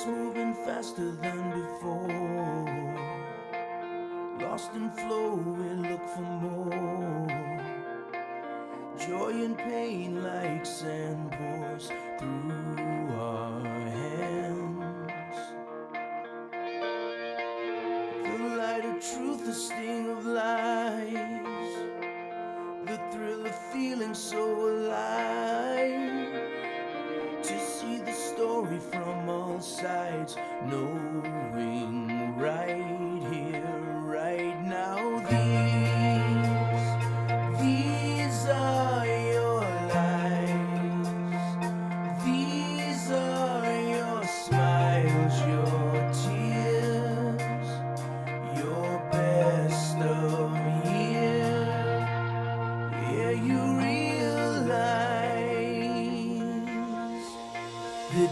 Hearts moving faster than before. Lost in flow, we look for more. Joy and pain like sand pours through our hands. The light of truth, the sting of lies, the thrill of feeling so alive. To see the story from all sides, knowing right here, right now. These are your lies. These are your smiles, your tears, your best of years. Yeah, you realize that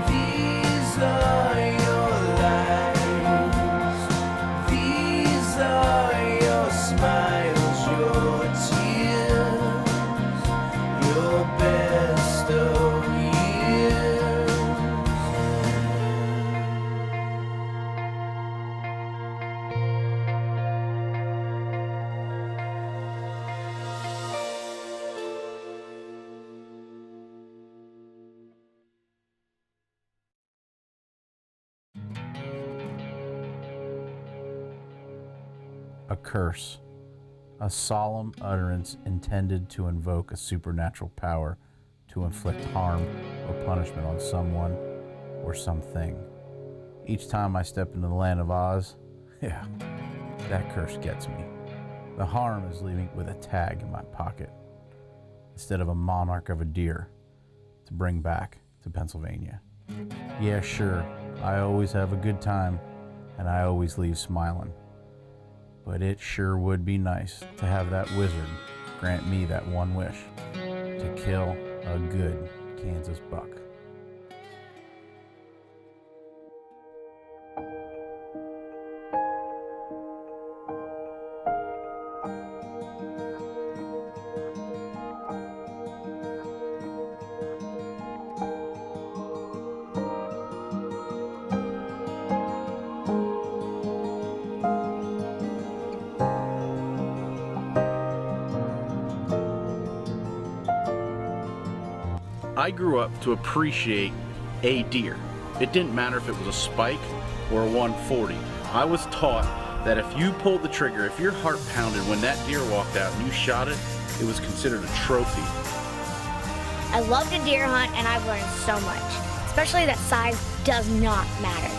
these are your lives. These are your smiles, your tears, your best of years. A curse, a solemn utterance intended to invoke a supernatural power to inflict harm or punishment on someone or something. Each time I step into the land of Oz, yeah, that curse gets me. The harm is leaving with a tag in my pocket instead of a monarch of a deer to bring back to Pennsylvania. Yeah, sure, I always have a good time and I always leave smiling. But it sure would be nice to have that wizard grant me that one wish, to kill a good Kansas buck. I grew up to appreciate a deer. It didn't matter if it was a spike or a 140. I was taught that if you pulled the trigger, if your heart pounded when that deer walked out and you shot it, it was considered a trophy. I love to deer hunt and I've learned so much, especially that size does not matter.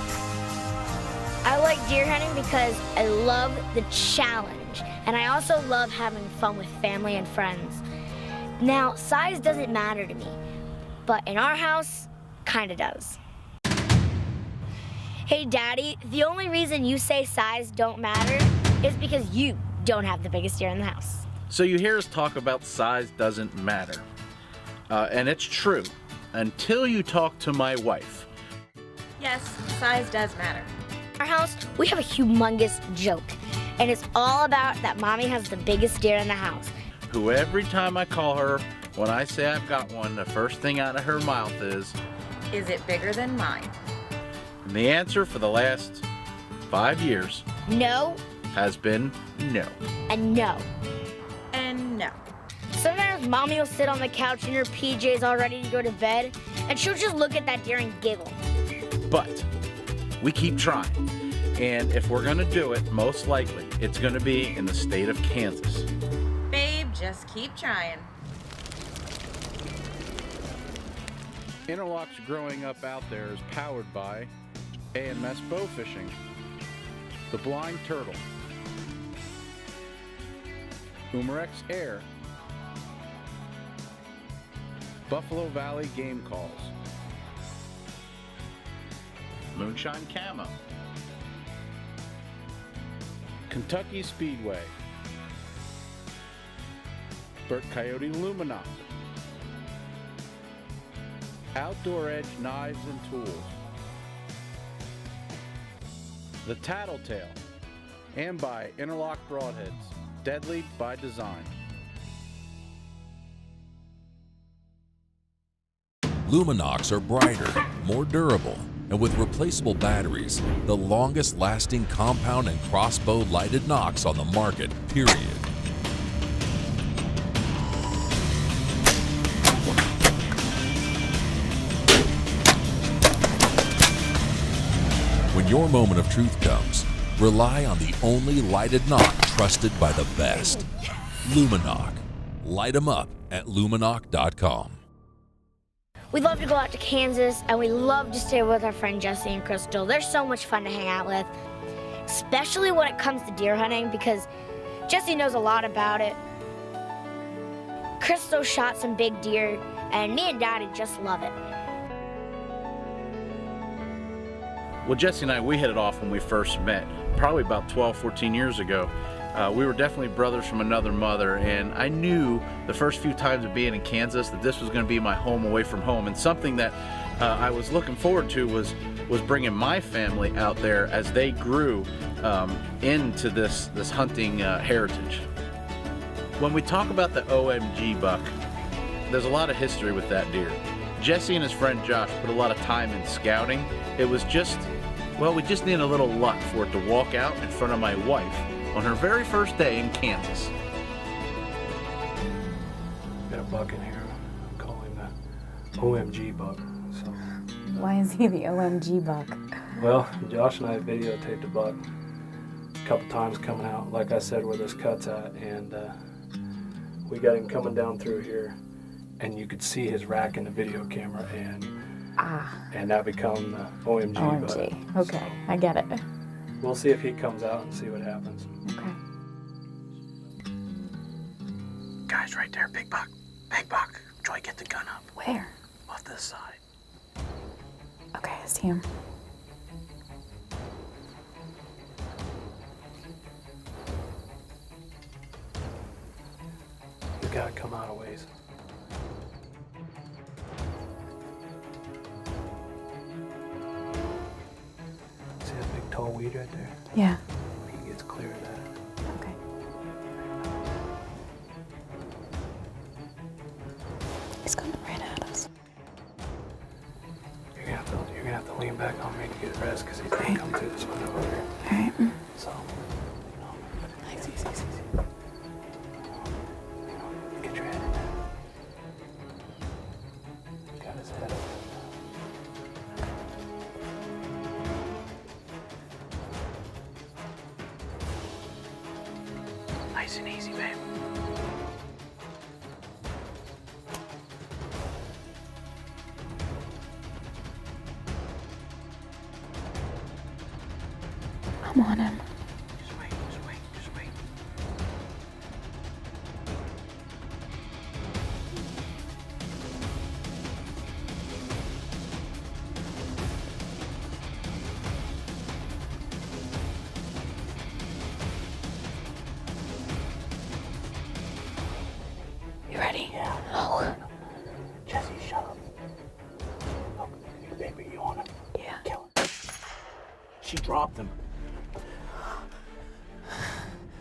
I like deer hunting because I love the challenge and I also love having fun with family and friends. Now, size doesn't matter to me, but in our house, kinda does. Hey Daddy, the only reason you say size don't matter is because you don't have the biggest deer in the house. So you hear us talk about size doesn't matter. And it's true, until you talk to my wife. Yes, size does matter. In our house, we have a humongous joke, and it's all about that Mommy has the biggest deer in the house. Who every time I call her, when I say I've got one, the first thing out of her mouth is it bigger than mine? And the answer for the last 5 years No, has been no. and no. And no. Sometimes Mommy will sit on the couch in her PJs all ready to go to bed, and she'll just look at that deer and giggle. But we keep trying. And if we're gonna do it, most likely it's gonna be in the state of Kansas. Babe, just keep trying. Interlock's Growing Up Out There is powered by AMS Bow Fishing, The Blind Turtle, Umarex Air, Buffalo Valley Game Calls, Moonshine Camo, Kentucky Speedway, Burt Coyote Luminop, Outdoor Edge Knives and Tools, The Tattletale, and by Interlock Broadheads, deadly by design. Luminox are brighter, more durable, and with replaceable batteries, the longest lasting compound and crossbow lighted nocks on the market, period. When your moment of truth comes, rely on the only lighted knock trusted by the best. Luminoc. Light 'em up at luminoc.com. We love to go out to Kansas, and we love to stay with our friend Jesse and Crystal. They're so much fun to hang out with, especially when it comes to deer hunting, because Jesse knows a lot about it. Crystal shot some big deer, and me and Daddy just love it. Well, Jesse and I, we hit it off when we first met, probably about 12, 14 years ago. We were definitely brothers from another mother, and I knew the first few times of being in Kansas that this was going to be my home away from home, and something that I was looking forward to was bringing my family out there as they grew into this hunting heritage. When we talk about the OMG buck, there's a lot of history with that deer. Jesse and his friend Josh put a lot of time in scouting. It was just, well, we just needed a little luck for it to walk out in front of my wife on her very first day in Kansas. Got a buck in here. I'm calling the OMG buck. So, Why is he the OMG buck? well, Josh and I videotaped the buck a couple times coming out, like I said, where this cut's at, and we got him coming down through here, and you could see his rack in the video camera, and that become the OMG buck. OMG. Okay, So, I get it. we'll see if he comes out and see what happens. Okay. Guys, right there, big buck. Big buck. Joy, get the gun up. Where? Off to the side. Okay, I see him. You gotta come out a ways. See that big tall weed right there? Yeah. He gets clear of that. Okay. He's coming right at us. You're gonna have to lean back on me to get rest because he's Okay. gonna come through this window over here. All right. So, Easy, easy, easy. get your head in there. Got his head up. Nice and easy, babe. I'm on him. Just wait, just wait, just wait. You ready? Yeah. Oh. Jesse, shut up. Look, baby, you want him? Yeah. Kill him. She dropped him.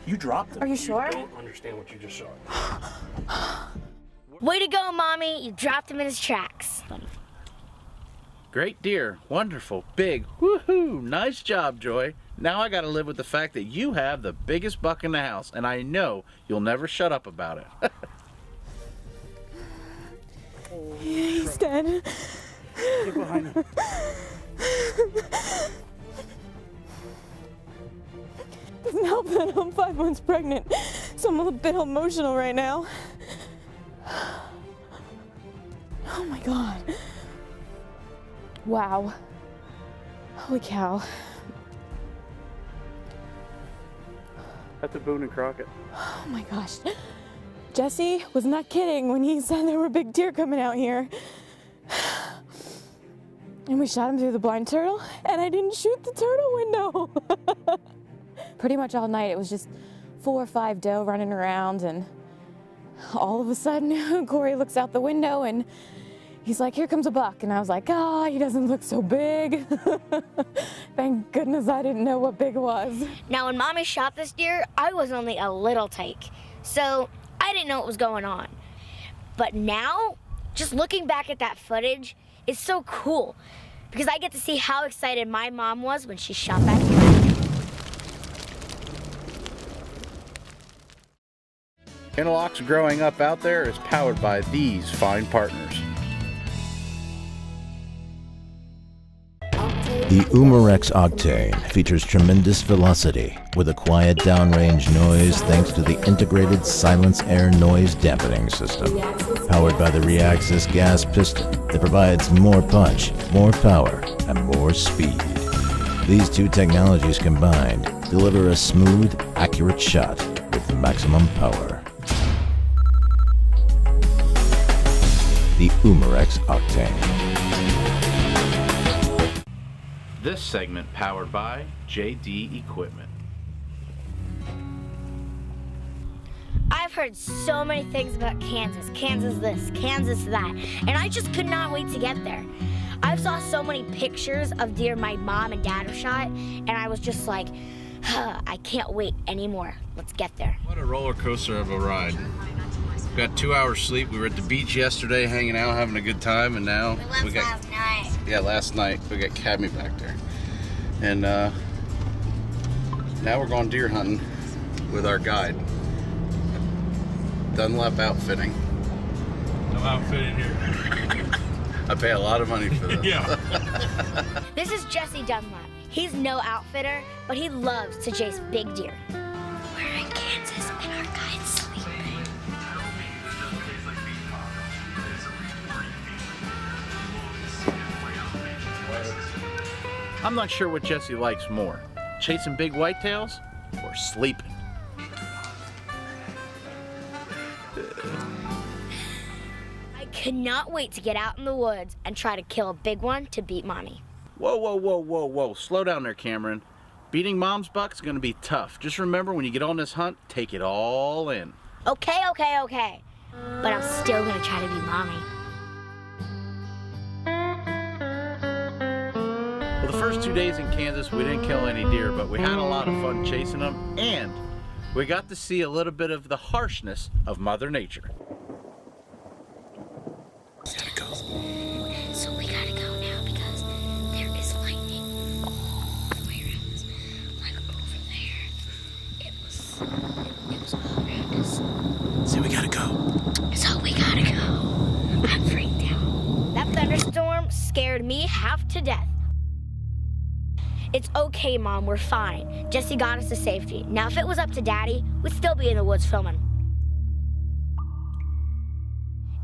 You dropped him. Are you sure? I don't understand what you just saw. Way to go, Mommy. You dropped him in his tracks. Great deer. Wonderful. Big. Woohoo. Nice job, Joy. Now I gotta live with the fact that you have the biggest buck in the house, and I know you'll never shut up about it. He's dead. Get behind him. Doesn't help that I'm 5 months pregnant, so I'm a bit emotional right now. Oh my God. Wow. Holy cow. That's a Boone and Crockett. Oh my gosh. Jesse was not kidding when he said there were big deer coming out here. And we shot him through the blind turtle, and I didn't shoot the turtle window. Pretty much all night, it was just 4 or 5 doe running around, and all of a sudden, Corey looks out the window, and he's like, here comes a buck. And I was like, he doesn't look so big. Thank goodness I didn't know what big was. Now, when Mommy shot this deer, I was only a little take, so I didn't know what was going on. But now, Just looking back at that footage is so cool because I get to see how excited my mom was when she shot that deer. Interlocks growing up out there is powered by these fine partners. The Umarex Octane features tremendous velocity with a quiet downrange noise thanks to the integrated silence air noise dampening system. Powered by the Reaxis gas piston that provides more punch, more power, and more speed. These two technologies combined deliver a smooth, accurate shot with maximum power. The Umarex Octane. This segment powered by JD Equipment. I've heard so many things about Kansas. Kansas this, Kansas that. And I just could not wait to get there. I saw so many pictures of deer my mom and dad have shot, and I was just like, I can't wait anymore. Let's get there. What a roller coaster of a ride. We got 2 hours sleep. We were at the beach yesterday hanging out, having a good time, and now we got last night. Yeah, last night we got Camryn back there. And now we're going deer hunting with our guide. Dunlap Outfitting. No outfitting here. I pay a lot of money for this. Yeah. This is Jesse Dunlap. He's no outfitter, but he loves to chase big deer. We're in Kansas and our guide's sleeping. I'm not sure what Jesse likes more, chasing big whitetails or sleeping. I cannot wait to get out in the woods and try to kill a big one to beat Mommy. Whoa, whoa, whoa, whoa, whoa. Slow down there, Camryn. Beating Mom's buck is going to be tough. Just remember, when you get on this hunt, take it all in. Okay. But I'm still gonna try to beat Mommy. Well, the first 2 days in Kansas, we didn't kill any deer, but we had a lot of fun chasing them, and we got to see a little bit of the harshness of Mother Nature. So we gotta go now because there is lightning all the way around us. Like over there. It was all around us. So we gotta go. So we gotta go. I'm freaked out. That thunderstorm scared me half to death. It's okay, Mom, we're fine. Jesse got us to safety. Now, if it was up to Daddy, we'd still be in the woods filming.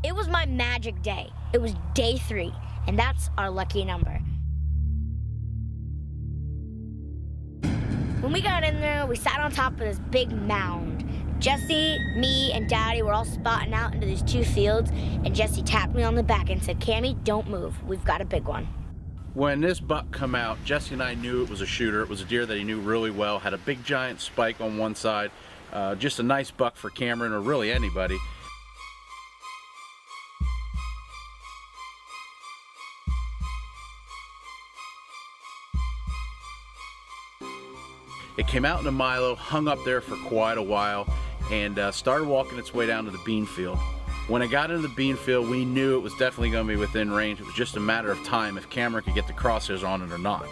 It was my magic day. It was day 3, and that's our lucky number. When we got in there, we sat on top of this big mound. Jesse, me, and Daddy were all spotting out into these 2 fields, and Jesse tapped me on the back and said, Cammy, don't move. We've got a big one. When this buck come out, Jesse and I knew it was a shooter. It was a deer that he knew really well, had a big giant spike on one side. Just a nice buck for Camryn, or really anybody. It came out in a milo, hung up there for quite a while, and started walking its way down to the bean field. When it got into the bean field, we knew it was definitely going to be within range. It was just a matter of time if Camryn could get the crosshairs on it or not. You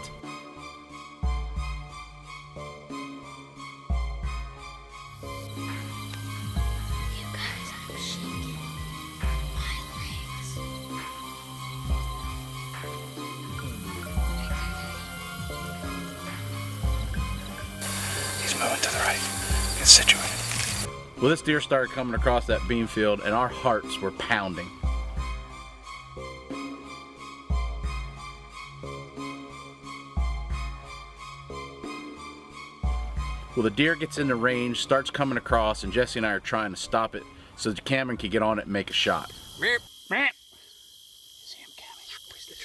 guys, I'm shaking my legs. He's moving to the right. Get situated. Well, this deer started coming across that bean field, and our hearts were pounding. Well, the deer gets into range, starts coming across, and Jesse and I are trying to stop it so that Camryn could get on it and make a shot. See him, Cammy.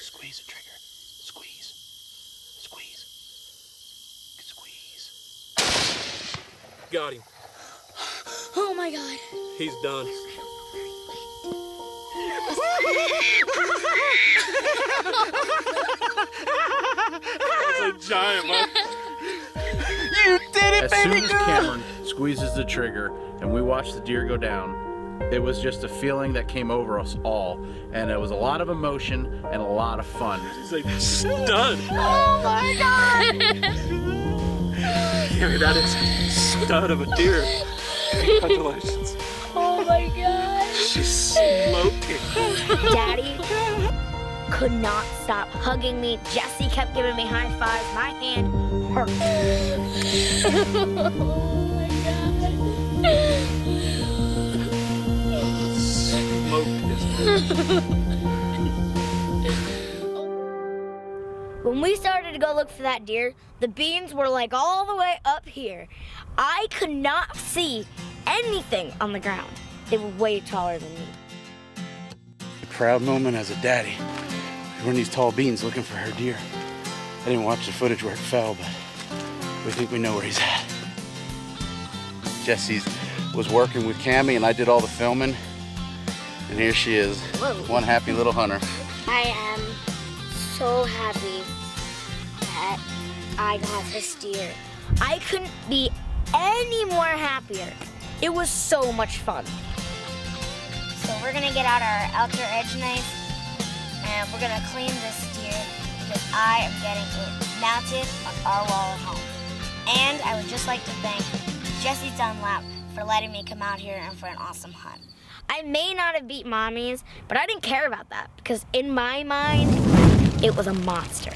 Squeeze the trigger. Squeeze. Got him. Oh my God. He's done. That's a giant, man. You did it, As soon as Camryn squeezes the trigger and we watch the deer go down, It was just a feeling that came over us all, and it was a lot of emotion and a lot of fun. He's like, stud. Oh my God! Yeah, that is stud of a deer. Congratulations. Oh my God! She's smoking. Daddy could not stop hugging me. Jesse kept giving me high fives. My hand hurt. Oh my God. When we started to go look for that deer, the beans were like all the way up here. I could not see anything on the ground. They were way taller than me. A proud moment as a daddy. We're in these tall beans looking for her deer. I didn't watch the footage where it fell, but we think we know where he's at. Jesse's was working with Cammy and I did all the filming. And here she is, one happy little hunter. I am so happy that I got this deer. I couldn't be any more happier. It was so much fun. So we're gonna get out our OutThere edge knife and we're gonna clean this deer because I am getting it mounted on our wall at home. And I would just like to thank Jesse Dunlap for letting me come out here and for an awesome hunt. I may not have beat Mommy's, but I didn't care about that because in my mind, it was a monster.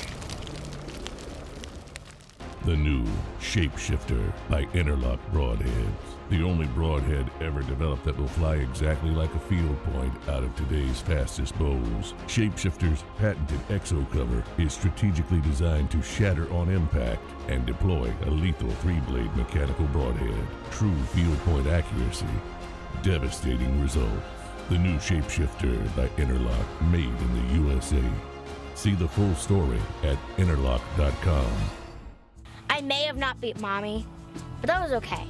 The new Shapeshifter by Interlock Broadheads. The only broadhead ever developed that will fly exactly like a field point out of today's fastest bows. Shapeshifter's patented exo cover is strategically designed to shatter on impact and deploy a lethal 3-blade mechanical broadhead. True field point accuracy. Devastating results. The new Shapeshifter by Interlock, made in the USA. See the full story at interlock.com. I may have not beat Mommy, but that was okay.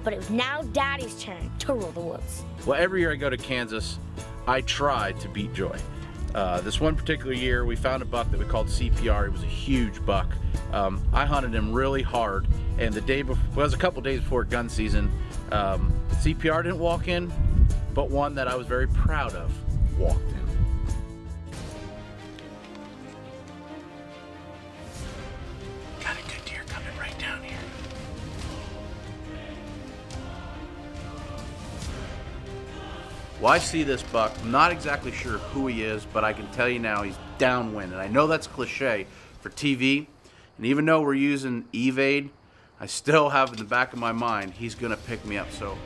But it was now Daddy's turn to rule the woods. Well, every year I go to Kansas, I try to beat Joy. This one particular year, we found a buck that we called CPR. It was a huge buck. I hunted him really hard, and the day before, well, it was a couple days before gun season. CPR didn't walk in, but one that I was very proud of walked in. Got a good deer coming right down here. Well, I see this buck. I'm not exactly sure who he is, but I can tell you now he's downwind. And I know that's cliche for TV. And even though we're using evade, I still have in the back of my mind, he's going to pick me up. So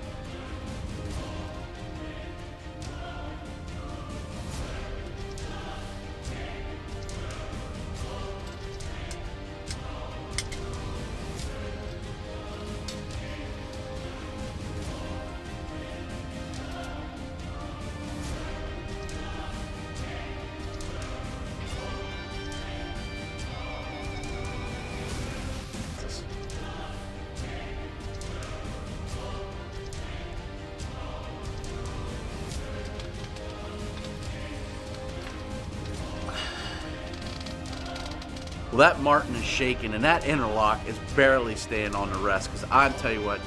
well, that Martin is shaking, and that interlock is barely staying on the rest, because I'm tell you what,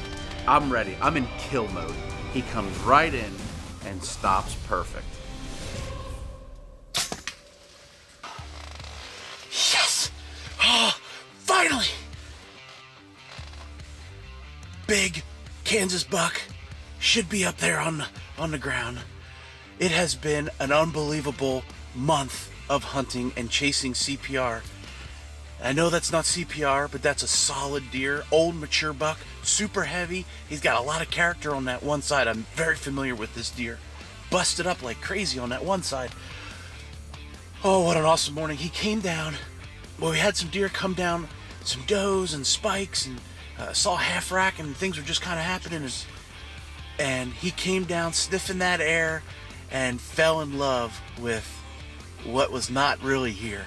I'm ready. I'm in kill mode. He comes right in and stops perfect. Yes! Oh, finally! Big Kansas buck should be up there on the ground. It has been an unbelievable month of hunting and chasing CPR. I know that's not CPR, but that's a solid deer, old mature buck, super heavy. He's got a lot of character on that one side. I'm very familiar with this deer. Busted up like crazy on that one side. Oh, what an awesome morning. He came down. Well, we had some deer come down, some does and spikes, and saw half rack, and things were just kind of happening. And he came down sniffing that air and fell in love with what was not really here.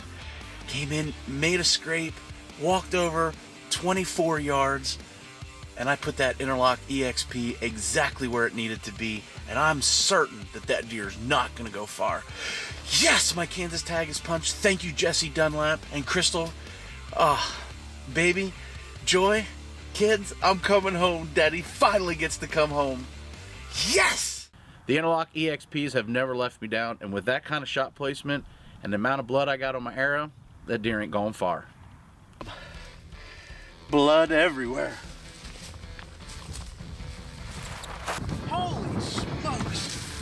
Came in, made a scrape, walked over 24 yards, and I put that interlock EXP exactly where it needed to be, and I'm certain that that deer is not going to go far. Yes, my Kansas tag is punched. Thank you, Jesse Dunlap and Crystal. Baby, Joy, kids, I'm coming home. Daddy finally gets to come home. Yes! The Interlock EXPs have never left me down, and with that kind of shot placement and the amount of blood I got on my arrow, that deer ain't going far. Blood everywhere. Holy smokes!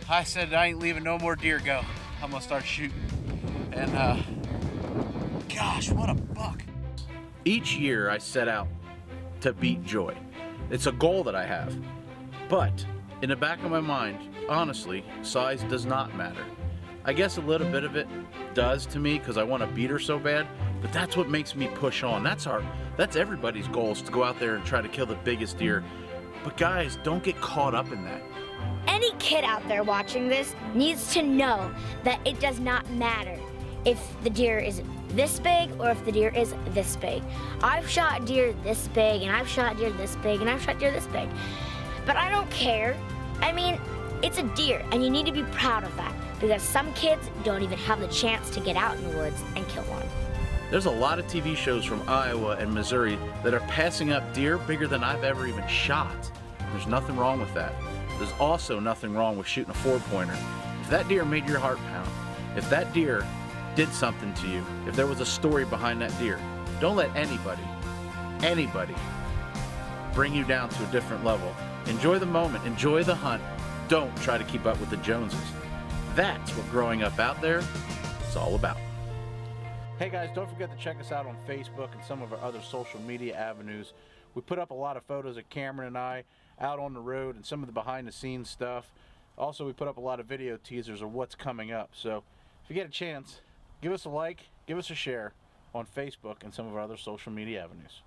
I said I ain't leaving no more deer go. I'm gonna start shooting. And gosh, what a buck. Each year I set out to beat joy. It's a goal that I have. But in the back of my mind, honestly, size does not matter. I guess a little bit of it does to me because I want to beat her so bad, but that's what makes me push on. That's everybody's goal, is to go out there and try to kill the biggest deer. But guys, don't get caught up in that. Any kid out there watching this needs to know that it does not matter if the deer is this big or if the deer is this big. I've shot deer this big, and I've shot deer this big, and I've shot deer this big. But I don't care. I mean, it's a deer, and you need to be proud of that, because some kids don't even have the chance to get out in the woods and kill one. There's a lot of TV shows from Iowa and Missouri that are passing up deer bigger than I've ever even shot. There's nothing wrong with that. There's also nothing wrong with shooting a 4-pointer. If that deer made your heart pound, if that deer did something to you, if there was a story behind that deer, don't let anybody bring you down to a different level. Enjoy the moment, enjoy the hunt. Don't try to keep up with the Joneses. That's what growing up out there is all about. Hey guys, don't forget to check us out on Facebook and some of our other social media avenues. We put up a lot of photos of Camryn and I out on the road and some of the behind the scenes stuff. Also, we put up a lot of video teasers of what's coming up. So if you get a chance, give us a like, give us a share on Facebook and some of our other social media avenues.